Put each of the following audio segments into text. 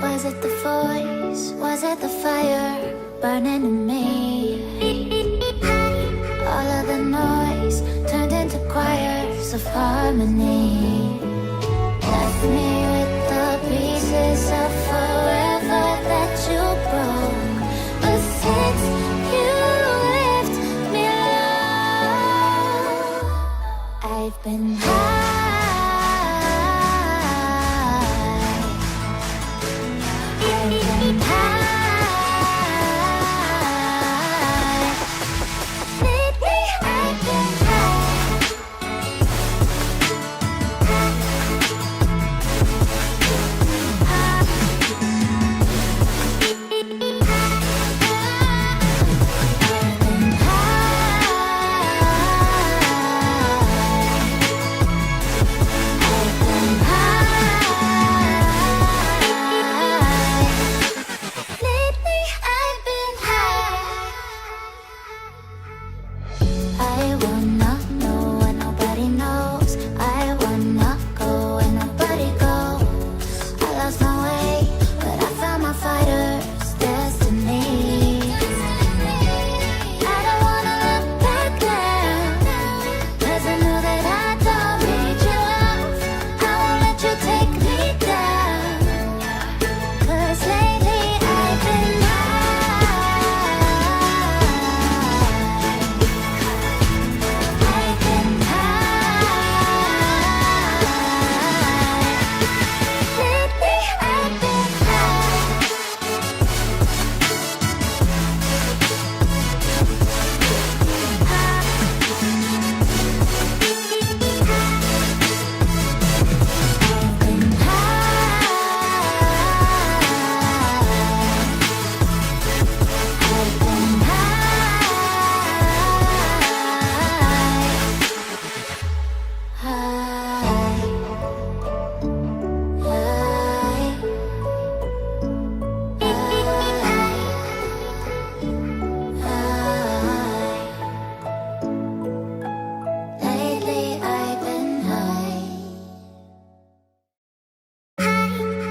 Was it the voice? Was it the fire burning in me? All of the noise turned into choirs of harmony. Left me with the pieces of forever that you broke. But since you left me alone, I've been high.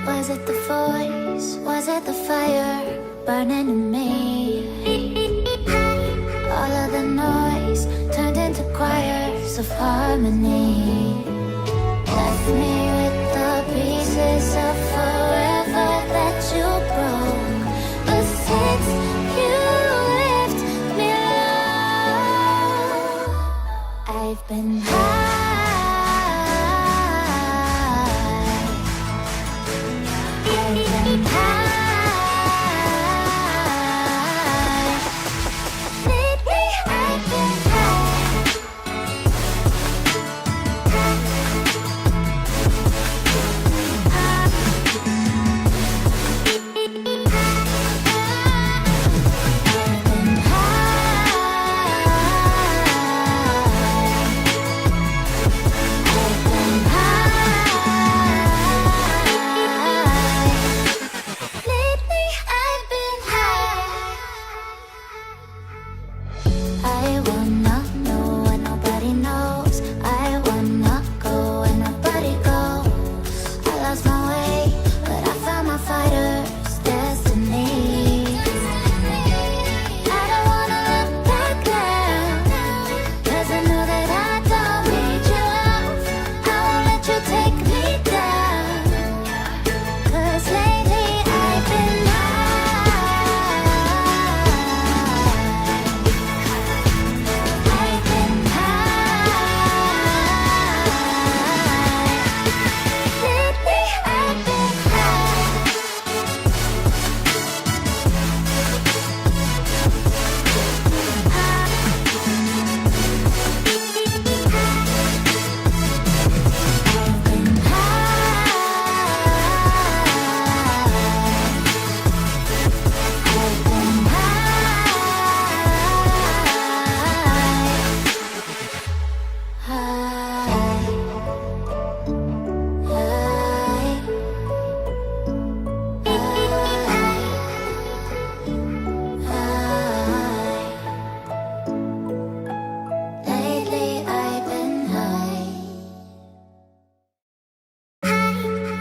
Was it the voice? Was it the fire burning in me? All of the noise turned into choirs of harmony. Left me with the pieces of forever that you broke. But since you left me alone, I've been high.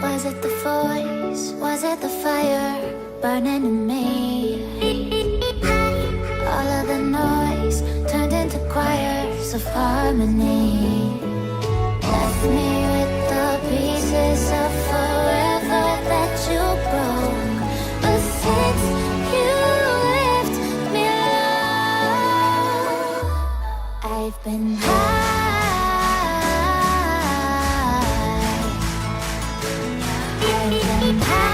Was it the voice? Was it the fire burning in me. All of the noise turned into choirs of harmony. Left me with the pieces of forever that you broke. But since you left me alone, I've been high. I've been high.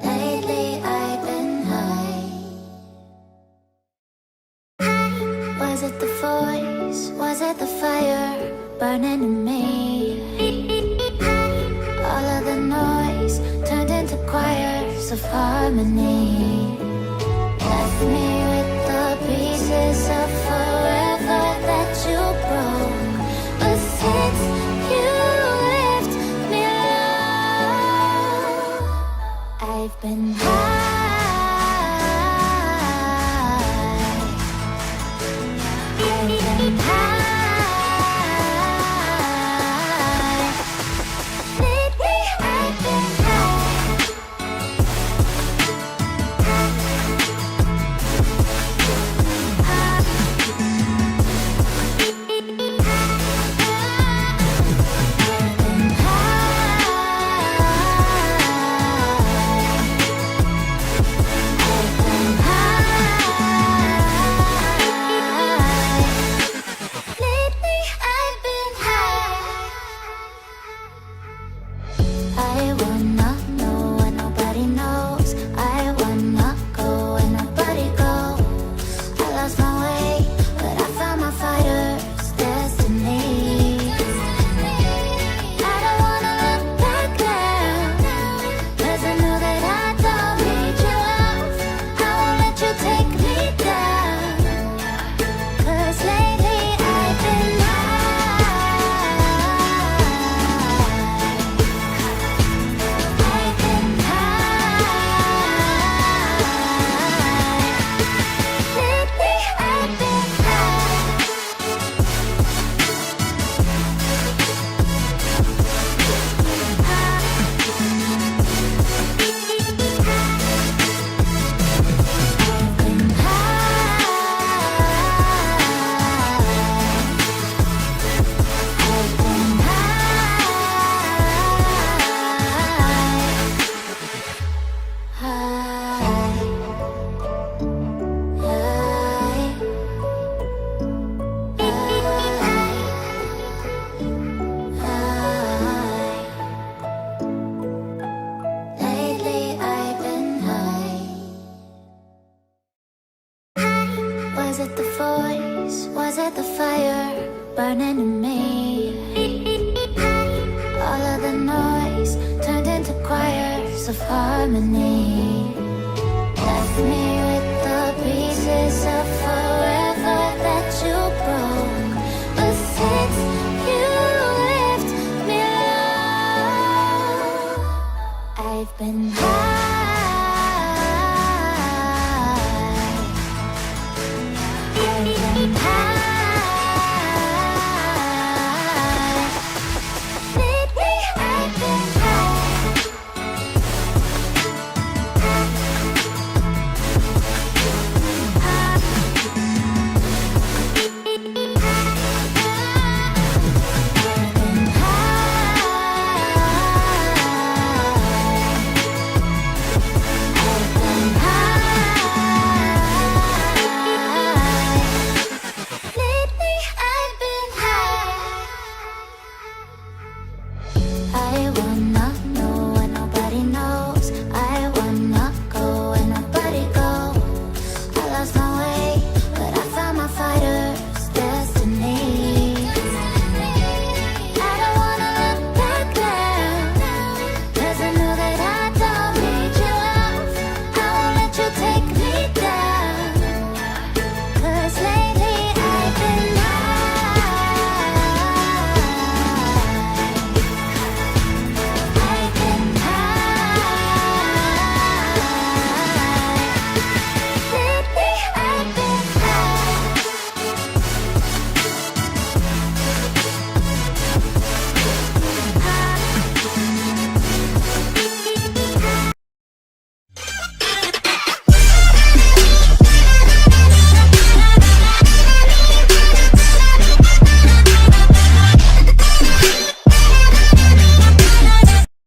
Lately I've been Was it the voice? Was it the fire burning in me? All of the noise turned into choirs of harmony. Left me with the pieces of forever that you broke. But since you left me alone, I've been high. Was it the voice? Was it the fire burning in me? the noise turned into choirs of harmony. Left me with the pieces of forever.